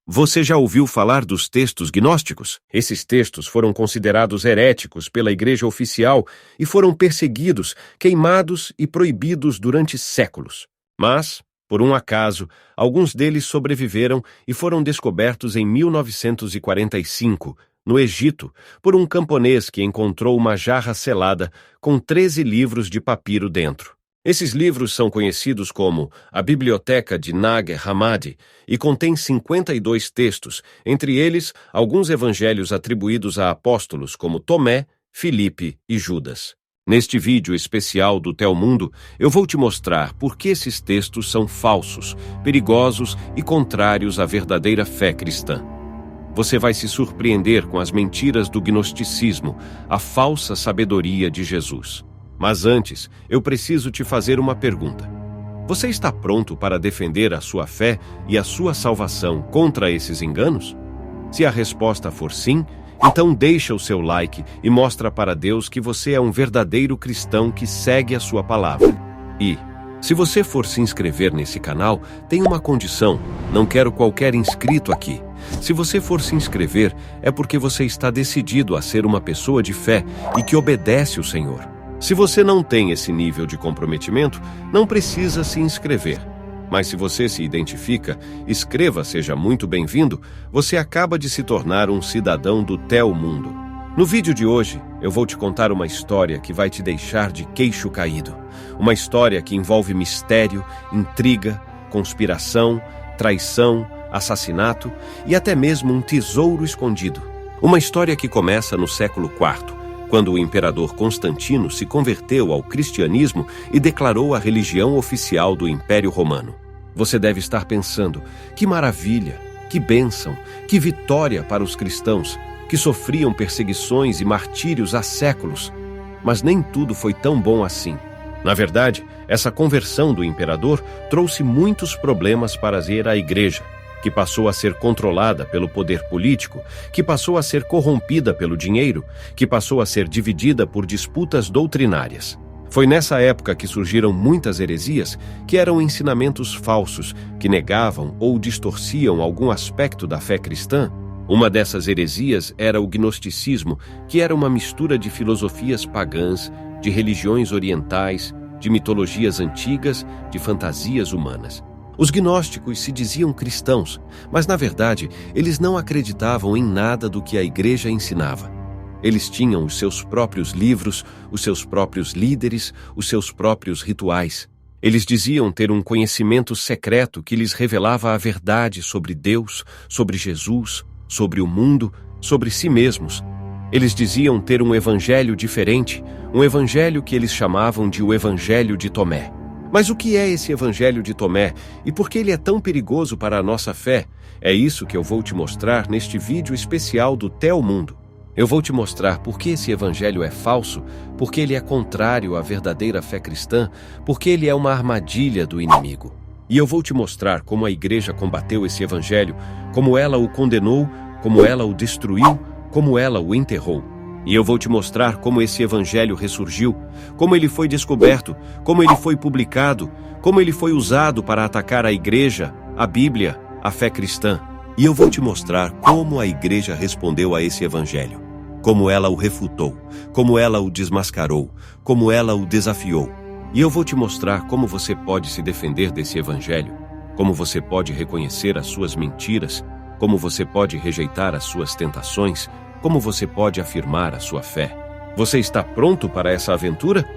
Você já ouviu falar dos textos gnósticos? Esses textos foram considerados heréticos pela Igreja Oficial e foram perseguidos, queimados e proibidos durante séculos. Mas, por um acaso, alguns deles sobreviveram e foram descobertos em 1945, no Egito, por um camponês que encontrou uma jarra selada com 13 livros de papiro dentro. Esses livros são conhecidos como a Biblioteca de Nag Hammadi e contêm 52 textos, entre eles alguns evangelhos atribuídos a apóstolos como Tomé, Filipe e Judas. Neste vídeo especial do Telmundo, eu vou te mostrar por que esses textos são falsos, perigosos e contrários à verdadeira fé cristã. Você vai se surpreender com as mentiras do gnosticismo, a falsa sabedoria de Jesus. Mas antes, eu preciso te fazer uma pergunta. Você está pronto para defender a sua fé e a sua salvação contra esses enganos? Se a resposta for sim, então deixa o seu like e mostra para Deus que você é um verdadeiro cristão que segue a sua palavra. E, se você for se inscrever nesse canal, tem uma condição: não quero qualquer inscrito aqui. Se você for se inscrever, é porque você está decidido a ser uma pessoa de fé e que obedece o Senhor. Se você não tem esse nível de comprometimento, não precisa se inscrever. Mas se você se identifica, escreva, seja muito bem-vindo, você acaba de se tornar um cidadão do Telmundo. No vídeo de hoje, eu vou te contar uma história que vai te deixar de queixo caído. Uma história que envolve mistério, intriga, conspiração, traição, assassinato e até mesmo um tesouro escondido. Uma história que começa no século IV, quando o imperador Constantino se converteu ao cristianismo e declarou a religião oficial do Império Romano. Você deve estar pensando: que maravilha, que bênção, que vitória para os cristãos, que sofriam perseguições e martírios há séculos. Mas nem tudo foi tão bom assim. Na verdade, essa conversão do imperador trouxe muitos problemas para a igreja, que passou a ser controlada pelo poder político, que passou a ser corrompida pelo dinheiro, que passou a ser dividida por disputas doutrinárias. Foi nessa época que surgiram muitas heresias, que eram ensinamentos falsos, que negavam ou distorciam algum aspecto da fé cristã. Uma dessas heresias era o gnosticismo, que era uma mistura de filosofias pagãs, de religiões orientais, de mitologias antigas, de fantasias humanas. Os gnósticos se diziam cristãos, mas na verdade eles não acreditavam em nada do que a igreja ensinava. Eles tinham os seus próprios livros, os seus próprios líderes, os seus próprios rituais. Eles diziam ter um conhecimento secreto que lhes revelava a verdade sobre Deus, sobre Jesus, sobre o mundo, sobre si mesmos. Eles diziam ter um evangelho diferente, um evangelho que eles chamavam de o Evangelho de Tomé. Mas o que é esse Evangelho de Tomé e por que ele é tão perigoso para a nossa fé? É isso que eu vou te mostrar neste vídeo especial do Telmundo. Eu vou te mostrar por que esse Evangelho é falso, porque ele é contrário à verdadeira fé cristã, porque ele é uma armadilha do inimigo. E eu vou te mostrar como a igreja combateu esse Evangelho, como ela o condenou, como ela o destruiu, como ela o enterrou. E eu vou te mostrar como esse evangelho ressurgiu, como ele foi descoberto, como ele foi publicado, como ele foi usado para atacar a igreja, a Bíblia, a fé cristã. E eu vou te mostrar como a igreja respondeu a esse evangelho, como ela o refutou, como ela o desmascarou, como ela o desafiou. E eu vou te mostrar como você pode se defender desse evangelho, como você pode reconhecer as suas mentiras, como você pode rejeitar as suas tentações, como você pode afirmar a sua fé. Você está pronto para essa aventura?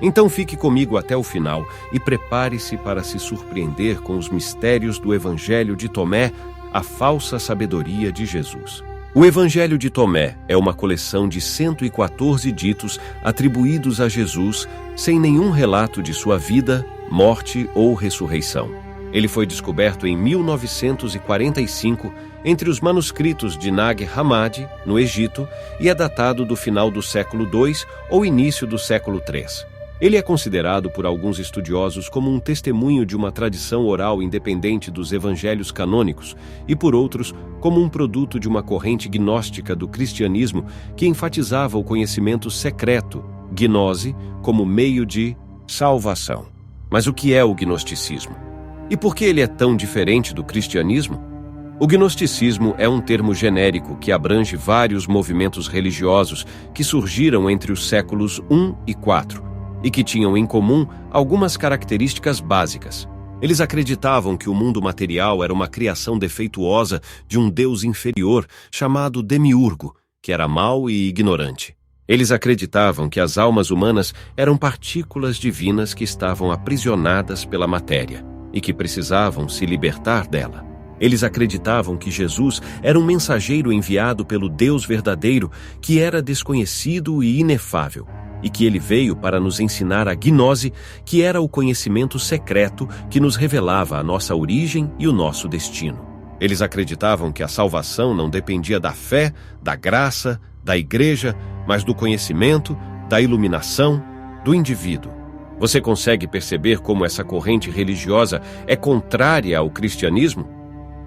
Então fique comigo até o final e prepare-se para se surpreender com os mistérios do Evangelho de Tomé, a falsa sabedoria de Jesus. O Evangelho de Tomé é uma coleção de 114 ditos atribuídos a Jesus, sem nenhum relato de sua vida, morte ou ressurreição. Ele foi descoberto em 1945 entre os manuscritos de Nag Hammadi, no Egito, e é datado do final do século II ou início do século III. Ele é considerado por alguns estudiosos como um testemunho de uma tradição oral independente dos evangelhos canônicos e por outros como um produto de uma corrente gnóstica do cristianismo que enfatizava o conhecimento secreto, gnose, como meio de salvação. Mas o que é o gnosticismo? E por que ele é tão diferente do cristianismo? O gnosticismo é um termo genérico que abrange vários movimentos religiosos que surgiram entre os séculos I e IV e que tinham em comum algumas características básicas. Eles acreditavam que o mundo material era uma criação defeituosa de um deus inferior chamado Demiurgo, que era mau e ignorante. Eles acreditavam que as almas humanas eram partículas divinas que estavam aprisionadas pela matéria e que precisavam se libertar dela. Eles acreditavam que Jesus era um mensageiro enviado pelo Deus verdadeiro que era desconhecido e inefável, e que ele veio para nos ensinar a gnose, que era o conhecimento secreto que nos revelava a nossa origem e o nosso destino. Eles acreditavam que a salvação não dependia da fé, da graça, da igreja, mas do conhecimento, da iluminação, do indivíduo. Você consegue perceber como essa corrente religiosa é contrária ao cristianismo?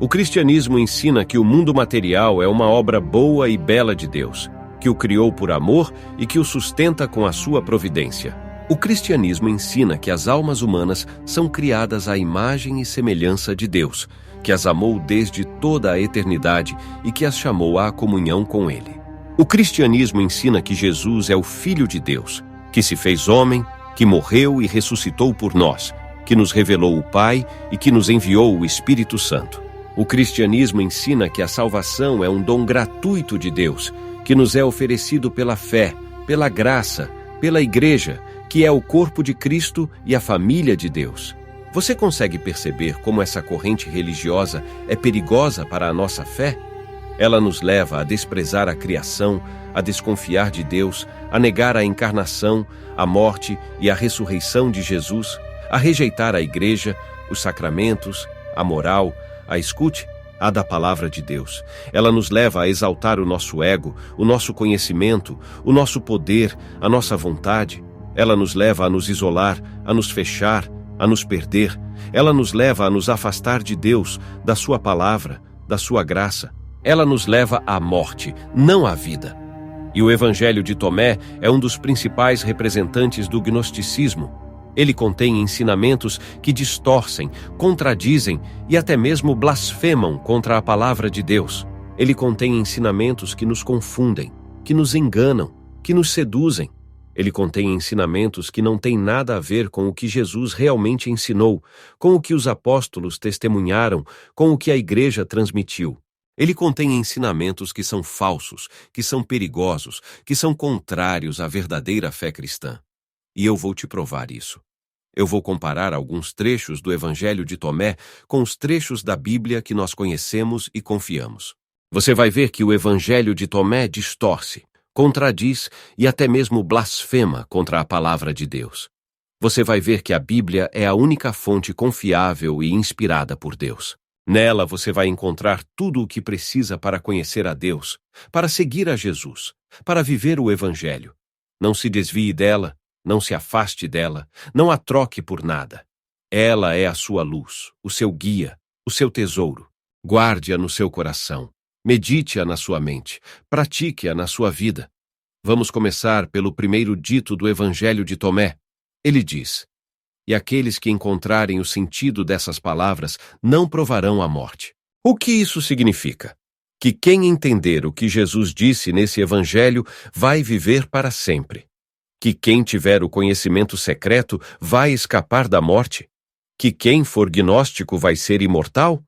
O cristianismo ensina que o mundo material é uma obra boa e bela de Deus, que o criou por amor e que o sustenta com a sua providência. O cristianismo ensina que as almas humanas são criadas à imagem e semelhança de Deus, que as amou desde toda a eternidade e que as chamou à comunhão com Ele. O cristianismo ensina que Jesus é o Filho de Deus, que se fez homem, que morreu e ressuscitou por nós, que nos revelou o Pai e que nos enviou o Espírito Santo. O cristianismo ensina que a salvação é um dom gratuito de Deus, que nos é oferecido pela fé, pela graça, pela igreja, que é o corpo de Cristo e a família de Deus. Você consegue perceber como essa corrente religiosa é perigosa para a nossa fé? Ela nos leva a desprezar a criação, a desconfiar de Deus, a negar a encarnação, a morte e a ressurreição de Jesus, a rejeitar a igreja, os sacramentos, a moral, a escute, a da palavra de Deus. Ela nos leva a exaltar o nosso ego, o nosso conhecimento, o nosso poder, a nossa vontade. Ela nos leva a nos isolar, a nos fechar, a nos perder. Ela nos leva a nos afastar de Deus, da sua palavra, da sua graça. Ela nos leva à morte, não à vida. E o Evangelho de Tomé é um dos principais representantes do gnosticismo. Ele contém ensinamentos que distorcem, contradizem e até mesmo blasfemam contra a palavra de Deus. Ele contém ensinamentos que nos confundem, que nos enganam, que nos seduzem. Ele contém ensinamentos que não têm nada a ver com o que Jesus realmente ensinou, com o que os apóstolos testemunharam, com o que a igreja transmitiu. Ele contém ensinamentos que são falsos, que são perigosos, que são contrários à verdadeira fé cristã. E eu vou te provar isso. Eu vou comparar alguns trechos do Evangelho de Tomé com os trechos da Bíblia que nós conhecemos e confiamos. Você vai ver que o Evangelho de Tomé distorce, contradiz e até mesmo blasfema contra a palavra de Deus. Você vai ver que a Bíblia é a única fonte confiável e inspirada por Deus. Nela você vai encontrar tudo o que precisa para conhecer a Deus, para seguir a Jesus, para viver o Evangelho. Não se desvie dela. Não se afaste dela, não a troque por nada. Ela é a sua luz, o seu guia, o seu tesouro. Guarde-a no seu coração, medite-a na sua mente, pratique-a na sua vida. Vamos começar pelo primeiro dito do Evangelho de Tomé. Ele diz: "E aqueles que encontrarem o sentido dessas palavras não provarão a morte." O que isso significa? Que quem entender o que Jesus disse nesse Evangelho vai viver para sempre. Que quem tiver o conhecimento secreto vai escapar da morte? Que quem for gnóstico vai ser imortal?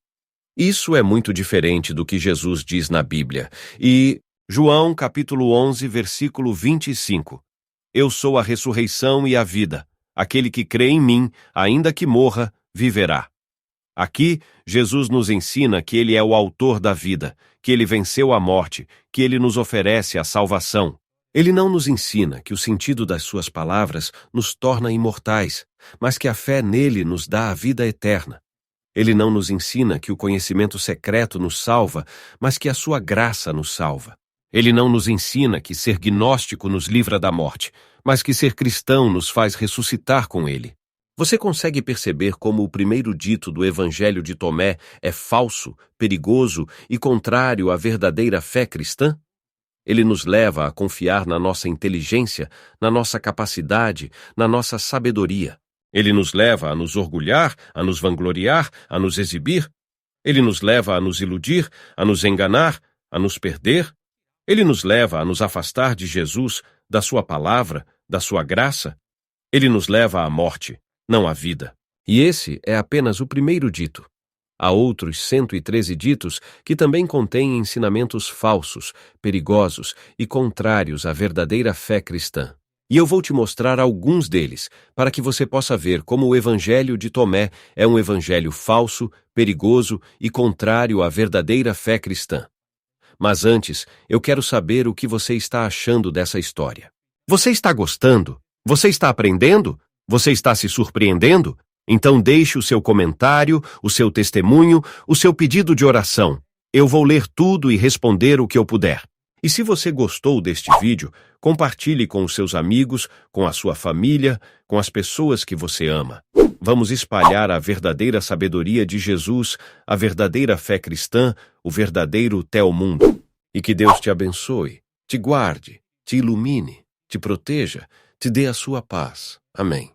Isso é muito diferente do que Jesus diz na Bíblia. E João capítulo 11, versículo 25. "Eu sou a ressurreição e a vida. Aquele que crê em mim, ainda que morra, viverá." Aqui, Jesus nos ensina que Ele é o autor da vida, que Ele venceu a morte, que Ele nos oferece a salvação. Ele não nos ensina que o sentido das suas palavras nos torna imortais, mas que a fé nele nos dá a vida eterna. Ele não nos ensina que o conhecimento secreto nos salva, mas que a sua graça nos salva. Ele não nos ensina que ser gnóstico nos livra da morte, mas que ser cristão nos faz ressuscitar com ele. Você consegue perceber como o primeiro dito do Evangelho de Tomé é falso, perigoso e contrário à verdadeira fé cristã? Ele nos leva a confiar na nossa inteligência, na nossa capacidade, na nossa sabedoria. Ele nos leva a nos orgulhar, a nos vangloriar, a nos exibir. Ele nos leva a nos iludir, a nos enganar, a nos perder. Ele nos leva a nos afastar de Jesus, da sua palavra, da sua graça. Ele nos leva à morte, não à vida. E esse é apenas o primeiro dito. Há outros 113 ditos que também contêm ensinamentos falsos, perigosos e contrários à verdadeira fé cristã. E eu vou te mostrar alguns deles, para que você possa ver como o Evangelho de Tomé é um evangelho falso, perigoso e contrário à verdadeira fé cristã. Mas antes, eu quero saber o que você está achando dessa história. Você está gostando? Você está aprendendo? Você está se surpreendendo? Então deixe o seu comentário, o seu testemunho, o seu pedido de oração. Eu vou ler tudo e responder o que eu puder. E se você gostou deste vídeo, compartilhe com os seus amigos, com a sua família, com as pessoas que você ama. Vamos espalhar a verdadeira sabedoria de Jesus, a verdadeira fé cristã, o verdadeiro Telmundo. E que Deus te abençoe, te guarde, te ilumine, te proteja, te dê a sua paz. Amém.